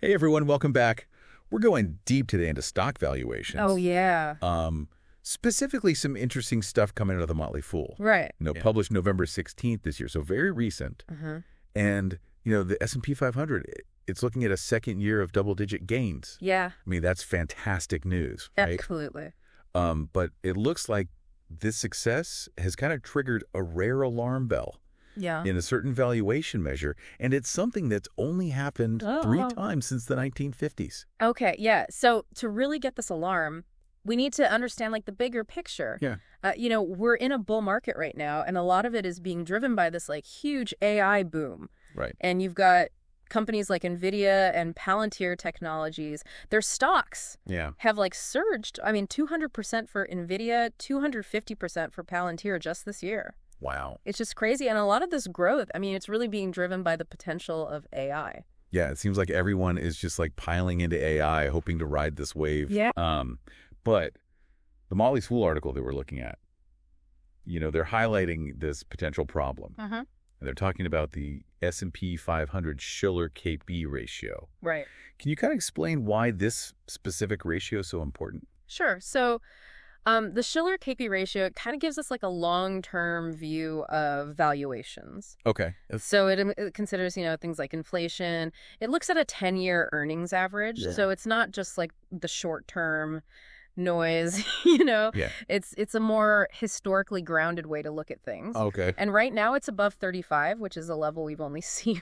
Hey everyone, welcome back. We're going deep today into stock valuations. Oh, yeah. Specifically some interesting stuff coming out of the Motley Fool. Right. Published November 16th this year, so very recent. And, the S&P 500, it's looking at a second year of double-digit gains. Yeah. I mean, that's fantastic news, right? Absolutely. But it looks like this success has kind of triggered a rare alarm bell. Yeah. In a certain valuation measure, and it's something that's only happened 3 times since the 1950s. Okay, yeah. So to really get this alarm, we need to understand the bigger picture. Yeah. We're in a bull market right now, and a lot of it is being driven by this huge AI boom. Right. And you've got companies like NVIDIA and Palantir Technologies. Their stocks have surged. I mean, 200% for NVIDIA, 250% for Palantir just this year. Wow. It's just crazy. And a lot of this growth, I mean, it's really being driven by the potential of AI. Yeah, it seems like everyone is just piling into AI, hoping to ride this wave. Yeah. But the Motley Fool article that we're looking at, they're highlighting this potential problem. And they're talking about the S&P 500 Shiller-KP ratio. Right. Can you kind of explain why this specific ratio is so important? Sure. So the Shiller-KP ratio kind of gives us a long-term view of valuations. Okay. So it considers, things like inflation. It looks at a 10-year earnings average. Yeah. So it's not just the short-term noise, Yeah. It's a more historically grounded way to look at things. Okay. And right now it's above 35, which is a level we've only seen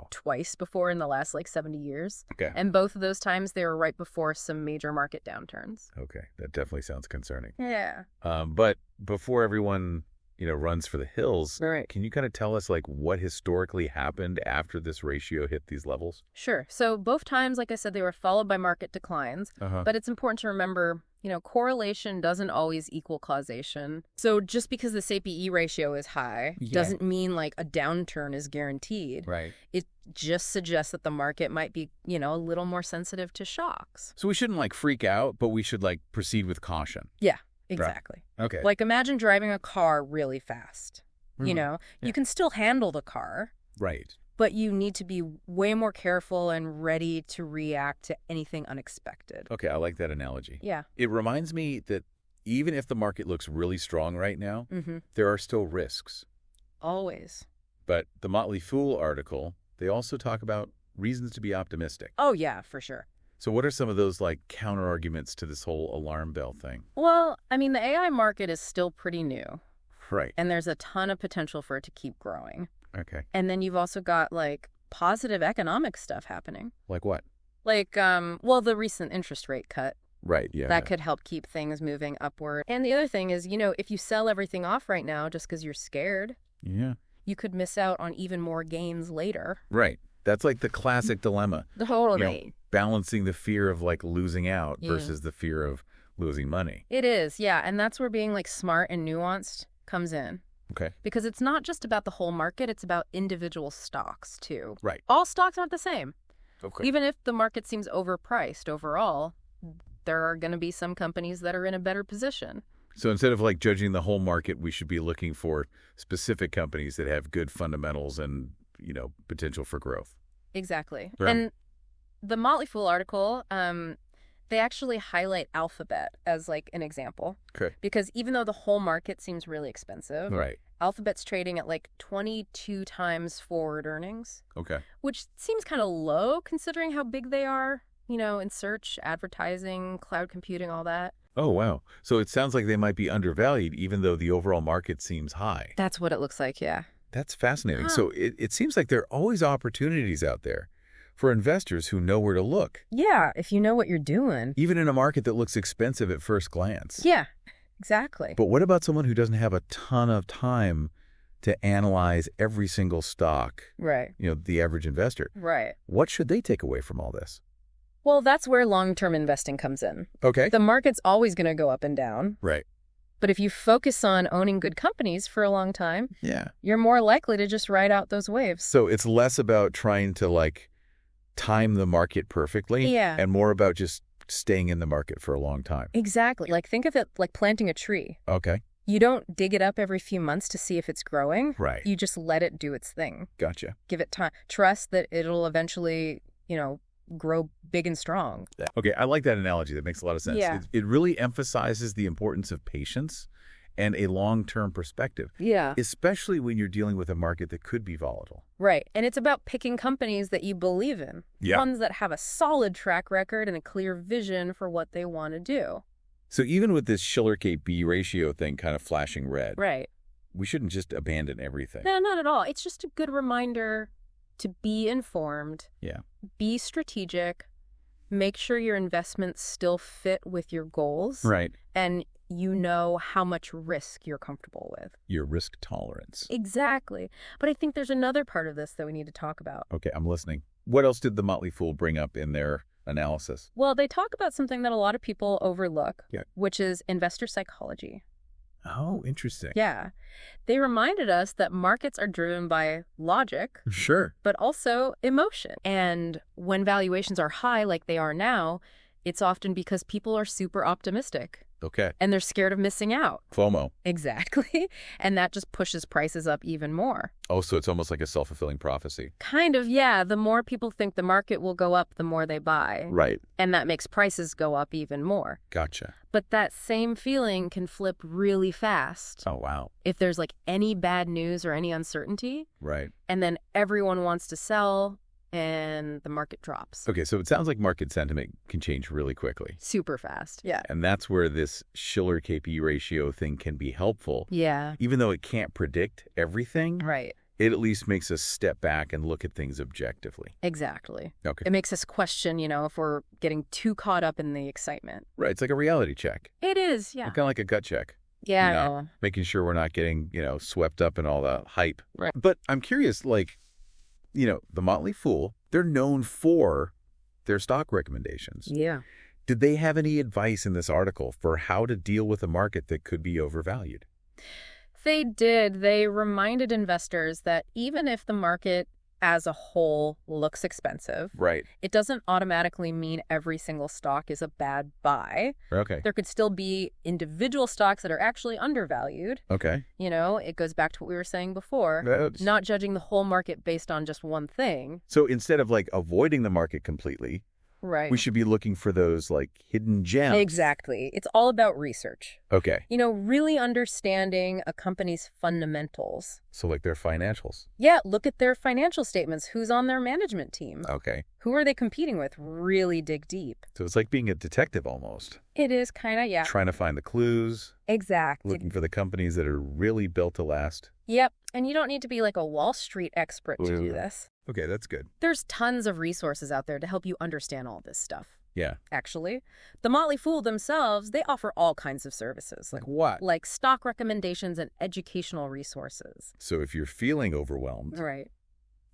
twice before in the last 70 years. Okay. And both of those times they were right before some major market downturns. Okay. That definitely sounds concerning. Yeah. But before everyone, runs for the hills, Right. Can you kind of tell us what historically happened after this ratio hit these levels? Sure. So both times, like I said, they were followed by market declines. But it's important to remember, correlation doesn't always equal causation. So just because the SAPE ratio is high doesn't mean a downturn is guaranteed. Right. It just suggests that the market might be, a little more sensitive to shocks. So we shouldn't freak out, but we should proceed with caution. Yeah, exactly. Right. Okay. Imagine driving a car really fast. You can still handle the car. Right. But you need to be way more careful and ready to react to anything unexpected. Okay, I like that analogy. Yeah. It reminds me that even if the market looks really strong right now, there are still risks. Always. But the Motley Fool article, they also talk about reasons to be optimistic. Oh, yeah, for sure. So what are some of those counter-arguments to this whole alarm bell thing? Well, I mean, the AI market is still pretty new. Right. And there's a ton of potential for it to keep growing. Okay. And then you've also got positive economic stuff happening. Like what? The recent interest rate cut. Right, yeah. That could help keep things moving upward. And the other thing is, if you sell everything off right now just because you're scared, you could miss out on even more gains later. Right. That's the classic dilemma. Totally. Balancing the fear of losing out versus the fear of losing money. It is, yeah. And that's where being smart and nuanced comes in. Okay. Because it's not just about the whole market, it's about individual stocks too. Right. All stocks aren't the same. Okay. Even if the market seems overpriced overall, there are going to be some companies that are in a better position. So instead of judging the whole market, we should be looking for specific companies that have good fundamentals and, potential for growth. Exactly. Right. And the Motley Fool article, they actually highlight Alphabet as an example. Okay. Because even though the whole market seems really expensive, Right. Alphabet's trading at 22 times forward earnings. Okay. Which seems kind of low considering how big they are, in search, advertising, cloud computing, all that. Oh, wow. So it sounds like they might be undervalued even though the overall market seems high. That's what it looks like, yeah. That's fascinating. So it seems like there are always opportunities out there for investors who know where to look. Yeah, if you know what you're doing. Even in a market that looks expensive at first glance. Yeah, exactly. But what about someone who doesn't have a ton of time to analyze every single stock? Right. The average investor. Right. What should they take away from all this? Well, that's where long-term investing comes in. Okay. The market's always going to go up and down. Right. But if you focus on owning good companies for a long time, you're more likely to just ride out those waves. So it's less about trying to time the market perfectly and more about just staying in the market for a long time. Exactly. Think of it like planting a tree. Okay. You don't dig it up every few months to see if it's growing. Right. You just let it do its thing. Gotcha. Give it time. Trust that it'll eventually, grow big and strong. Okay, I like that analogy. That makes a lot of sense. Yeah. It really emphasizes the importance of patience and a long-term perspective. Yeah. Especially when you're dealing with a market that could be volatile. Right. And it's about picking companies that you believe in. Yeah. Ones that have a solid track record and a clear vision for what they want to do. So even with this Shiller-KB ratio thing kind of flashing red, Right. we shouldn't just abandon everything. No, not at all. It's just a good reminder to be informed. Yeah. Be strategic. Make sure your investments still fit with your goals. Right. And you know how much risk you're comfortable with. Your risk tolerance. Exactly. But I think there's another part of this that we need to talk about. Okay, I'm listening. What else did the Motley Fool bring up in their analysis? Well, they talk about something that a lot of people overlook, Yeah. which is investor psychology. Oh, interesting. Yeah. They reminded us that markets are driven by logic, Sure. but also emotion. And when valuations are high like they are now, it's often because people are super optimistic. Okay. And they're scared of missing out. FOMO. Exactly. And that just pushes prices up even more. Oh, so it's almost like a self-fulfilling prophecy. Kind of, yeah. The more people think the market will go up, the more they buy. Right. And that makes prices go up even more. Gotcha. But that same feeling can flip really fast. Oh, wow. If there's like any bad news or any uncertainty, Right. and then everyone wants to sell and the market drops. Okay, so it sounds like market sentiment can change really quickly. Super fast. Yeah. And that's where this Shiller-KB ratio thing can be helpful. Yeah. Even though it can't predict everything, Right. it at least makes us step back and look at things objectively. Exactly. Okay. It makes us question, if we're getting too caught up in the excitement. Right, it's like a reality check. It is, yeah. Kind of like a gut check. Yeah, You I know, know. Making sure we're not getting, swept up in all the hype. Right. But I'm curious, the Motley Fool, they're known for their stock recommendations. Yeah. Did they have any advice in this article for how to deal with a market that could be overvalued? They did. They reminded investors that even if the market as a whole looks expensive, Right. it doesn't automatically mean every single stock is a bad buy. Okay. There could still be individual stocks that are actually undervalued. Okay. It goes back to what we were saying before, That's- not judging the whole market based on just one thing. So instead of avoiding the market completely, Right. we should be looking for those hidden gems. Exactly. It's all about research. Okay. Really understanding a company's fundamentals. So their financials. Yeah, look at their financial statements. Who's on their management team? Okay. Who are they competing with? Really dig deep. So it's like being a detective almost. It is kind of, yeah. Trying to find the clues, Exactly. looking for the companies that are really built to last. Yep. And you don't need to be like a Wall Street expert to do Ooh. this. Okay, that's good. There's tons of resources out there to help you understand all this stuff. Yeah. Actually, the Motley Fool themselves, they offer all kinds of services. Like what? Like stock recommendations and educational resources. So if you're feeling overwhelmed, Right.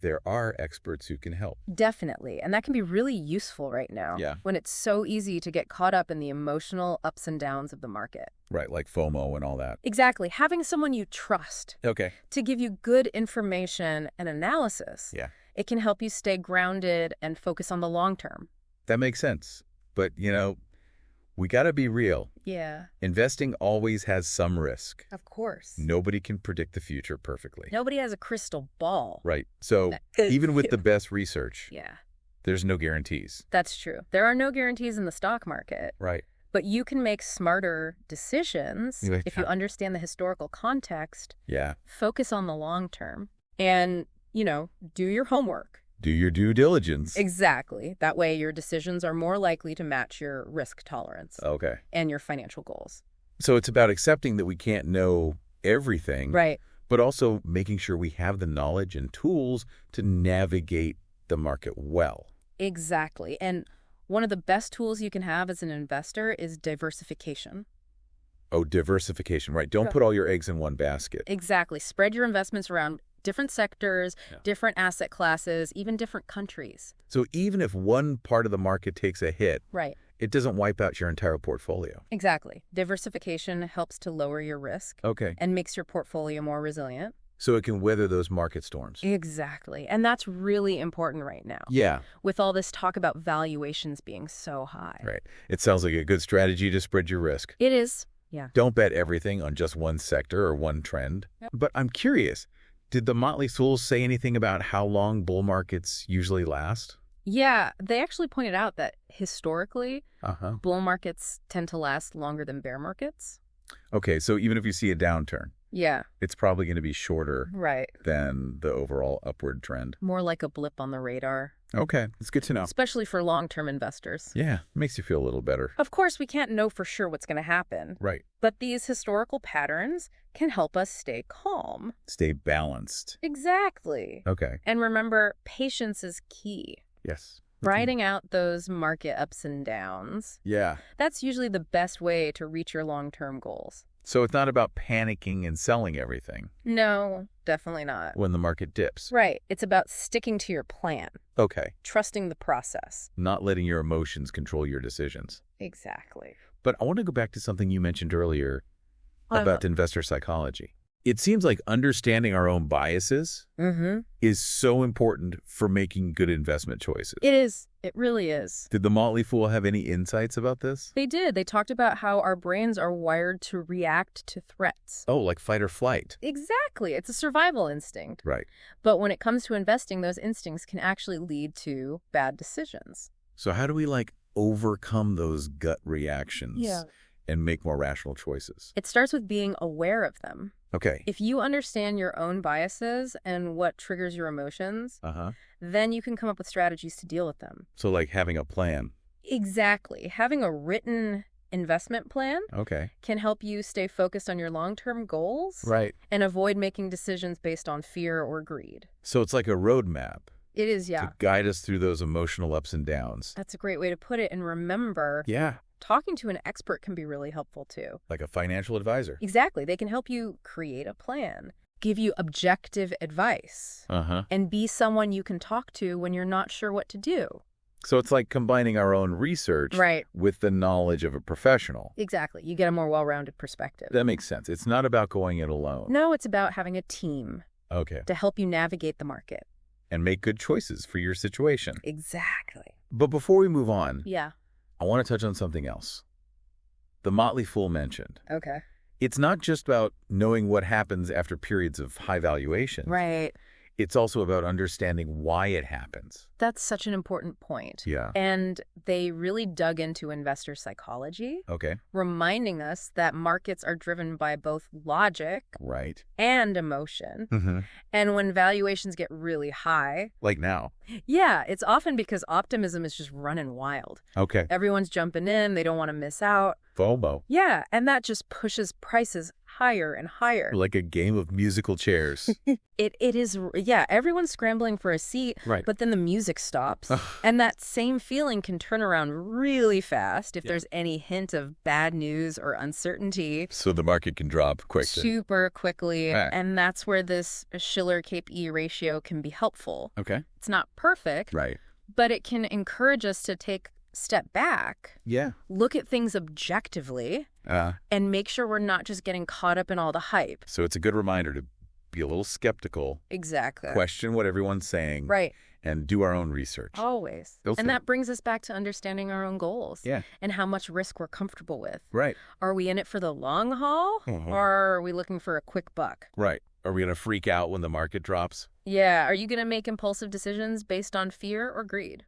there are experts who can help. Definitely. And that can be really useful right now. Yeah. When it's so easy to get caught up in the emotional ups and downs of the market. Right, like FOMO and all that. Exactly. Having someone you trust Okay. to give you good information and analysis. Yeah. It can help you stay grounded and focus on the long term. That makes sense. But, we got to be real. Yeah. Investing always has some risk. Of course. Nobody can predict the future perfectly. Nobody has a crystal ball. Right. So even with the best research, Yeah. there's no guarantees. That's true. There are no guarantees in the stock market. Right. But you can make smarter decisions Yeah. if you understand the historical context, Yeah. focus on the long term, and, do your homework. Do your due diligence. Exactly. That way your decisions are more likely to match your risk tolerance Okay. and your financial goals. So it's about accepting that we can't know everything. Right. But also making sure we have the knowledge and tools to navigate the market well. Exactly. And one of the best tools you can have as an investor is diversification. Oh, diversification, right. Don't put all your eggs in one basket. Exactly. Spread your investments around different sectors, Yeah. different asset classes, even different countries. So even if one part of the market takes a hit, Right. it doesn't wipe out your entire portfolio. Exactly. Diversification helps to lower your risk Okay. and makes your portfolio more resilient. So it can weather those market storms. Exactly. And that's really important right now. Yeah. With all this talk about valuations being so high. Right. It sounds like a good strategy to spread your risk. It is. Yeah. Don't bet everything on just one sector or one trend. Yep. But I'm curious, did the Motley Fool say anything about how long bull markets usually last? Yeah, they actually pointed out that historically, bull markets tend to last longer than bear markets. Okay, so even if you see a downturn, yeah, it's probably going to be shorter right. than the overall upward trend. More like a blip on the radar. Okay, it's good to know. Especially for long-term investors. Yeah, makes you feel a little better. Of course, we can't know for sure what's going to happen. Right. But these historical patterns can help us stay calm. Stay balanced. Exactly. Okay. And remember, patience is key. Yes. Riding out those market ups and downs. Yeah. That's usually the best way to reach your long-term goals. So it's not about panicking and selling everything. No, definitely not. When the market dips. Right. It's about sticking to your plan. Okay. Trusting the process. Not letting your emotions control your decisions. Exactly. But I want to go back to something you mentioned earlier about investor psychology. It seems like understanding our own biases is so important for making good investment choices. It is. It really is. Did the Motley Fool have any insights about this? They did. They talked about how our brains are wired to react to threats. Oh, like fight or flight. Exactly. It's a survival instinct. Right. But when it comes to investing, those instincts can actually lead to bad decisions. So how do we overcome those gut reactions and make more rational choices? It starts with being aware of them. Okay. If you understand your own biases and what triggers your emotions, then you can come up with strategies to deal with them. So like having a plan. Exactly. Having a written investment plan can help you stay focused on your long-term goals and avoid making decisions based on fear or greed. So it's like a roadmap. It is, yeah. To guide us through those emotional ups and downs. That's a great way to put it. And remember, talking to an expert can be really helpful too. Like a financial advisor. Exactly. They can help you create a plan, give you objective advice, and be someone you can talk to when you're not sure what to do. So it's like combining our own research with the knowledge of a professional. Exactly. You get a more well-rounded perspective. That makes sense. It's not about going it alone. No, it's about having a team to help you navigate the market. And make good choices for your situation. Exactly. But before we move on, I want to touch on something else. The Motley Fool mentioned. Okay. It's not just about knowing what happens after periods of high valuation. Right. It's also about understanding why it happens. That's such an important point. Yeah. And they really dug into investor psychology. Okay. Reminding us that markets are driven by both logic and emotion. And when valuations get really high. Like now. Yeah, it's often because optimism is just running wild. Okay. Everyone's jumping in. They don't want to miss out. FOMO. Yeah, and that just pushes prices higher and higher. Like a game of musical chairs. It is, everyone's scrambling for a seat, but then the music stops. And that same feeling can turn around really fast if there's any hint of bad news or uncertainty. So the market can drop quickly. Super quickly. And that's where this Shiller-KPE ratio can be helpful. Okay. It's not perfect, but it can encourage us to take step back, look at things objectively, and make sure we're not just getting caught up in all the hype. So it's a good reminder to be a little skeptical. Exactly. Question what everyone's saying. And do our own research. Always. And that brings us back to understanding our own goals. And how much risk we're comfortable with. Are we in it for the long haul? Or are we looking for a quick buck? Are we going to freak out when the market drops? Yeah. Are you going to make impulsive decisions based on fear or greed?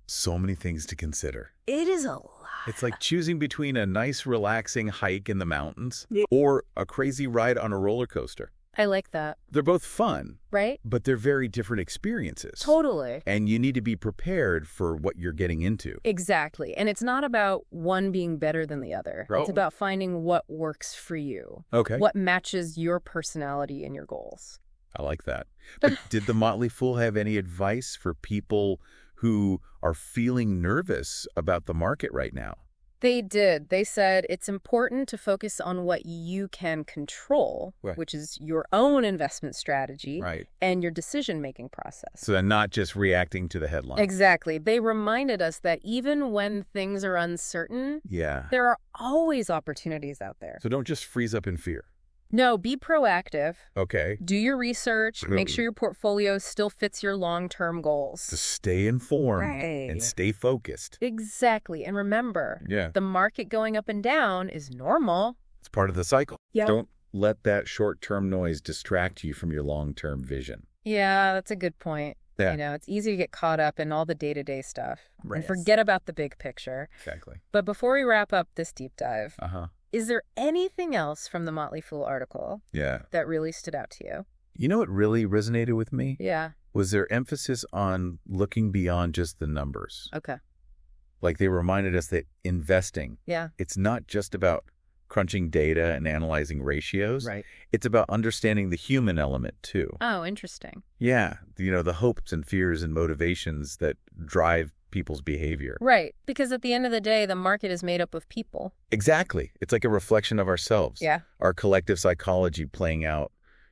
So many things to consider. It is a lot. It's like choosing between a nice, relaxing hike in the mountains or a crazy ride on a roller coaster. I like that. They're both fun. Right? But they're very different experiences. Totally. And you need to be prepared for what you're getting into. Exactly. And it's not about one being better than the other. It's about finding what works for you. Okay. What matches your personality and your goals. I like that. But did the Motley Fool have any advice for people who are feeling nervous about the market right now? They did. They said it's important to focus on what you can control, which is your own investment strategy and your decision-making process. So they're not just reacting to the headlines. Exactly. They reminded us that even when things are uncertain, there are always opportunities out there. So don't just freeze up in fear. No, be proactive. Okay. Do your research. Make sure your portfolio still fits your long-term goals. To stay informed and stay focused. Exactly. And remember, the market going up and down is normal. It's part of the cycle. Don't let that short-term noise distract you from your long-term vision. Yeah, that's a good point. Yeah. You know, it's easy to get caught up in all the day-to-day stuff Right. and forget about the big picture. Exactly. But before we wrap up this deep dive, Uh-huh. is there anything else from the Motley Fool article Yeah. that really stood out to you? You know what really resonated with me? Yeah. Was their emphasis on looking beyond just the numbers. Okay. Like they reminded us that investing, Yeah. it's not just about crunching data and analyzing ratios. Right. It's about understanding the human element too. Oh, interesting. Yeah. You know, the hopes and fears and motivations that drive people's behavior. Right. Because at the end of the day, the market is made up of people. Exactly. It's like a reflection of ourselves. Yeah. Our collective psychology playing out,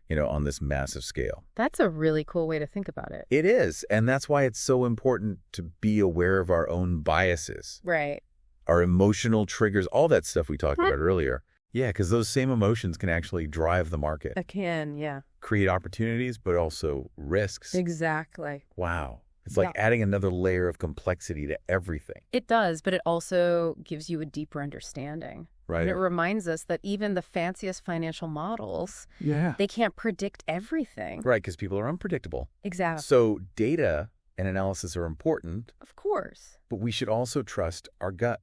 you know, on this massive scale. That's a really cool way to think about it. It is. And that's why it's so important to be aware of our own biases, Right. our emotional triggers, all that stuff we talked about earlier. Yeah, because those same emotions can actually drive the market, Yeah. create opportunities, but also risks. Exactly. Wow. It's like adding another layer of complexity to everything. It does, but it also gives you a deeper understanding. Right. And it reminds us that even the fanciest financial models, they can't predict everything. Right, because people are unpredictable. Exactly. So data and analysis are important, Of course. but we should also trust our gut.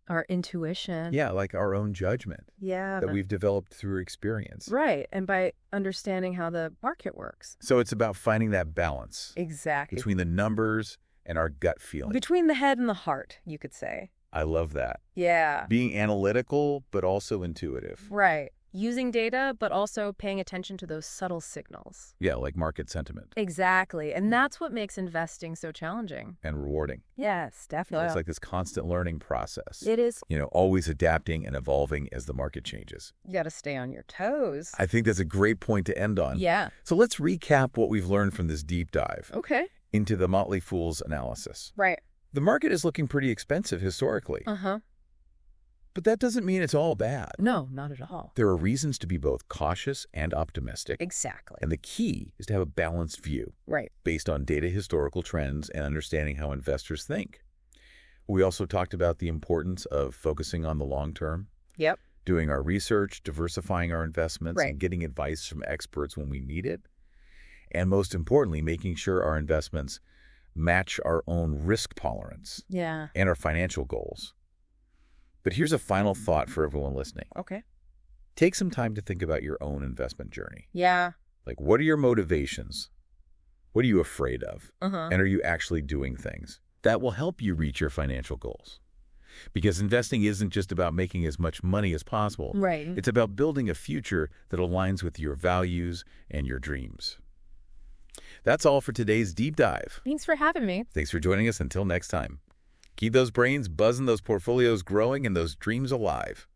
Our intuition. Yeah, like our own judgment Yeah. that we've developed through experience. Right. And by understanding how the market works. So it's about finding that balance Exactly. between the numbers and our gut feeling. Between the head and the heart, you could say. I love that. Yeah. Being analytical, but also intuitive. Right. Using data, but also paying attention to those subtle signals. Yeah, like market sentiment. Exactly. And that's what makes investing so challenging. And rewarding. Yes, definitely. It's like this constant learning process. It is. You know, always adapting and evolving as the market changes. You got to stay on your toes. I think that's a great point to end on. Yeah. So let's recap what we've learned from this deep dive Okay. into the Motley Fool's analysis. Right. The market is looking pretty expensive historically, Uh-huh. but that doesn't mean it's all bad. No, not at all. There are reasons to be both cautious and optimistic, Exactly. and the key is to have a balanced view Right. based on data, historical trends, and understanding how investors think. We also talked about the importance of focusing on the long term, Yep. doing our research, diversifying our investments, Right. and getting advice from experts when we need it. And most importantly, making sure our investments match our own risk tolerance Yeah. and our financial goals. But here's a final thought for everyone listening. Okay. Take some time to think about your own investment journey. Yeah. Like, what are your motivations? What are you afraid of? Uh-huh. And are you actually doing things that will help you reach your financial goals? Because investing isn't just about making as much money as possible. Right. It's about building a future that aligns with your values and your dreams. That's all for today's deep dive. Thanks for having me. Thanks for joining us. Until next time, keep those brains buzzing, those portfolios growing, and those dreams alive.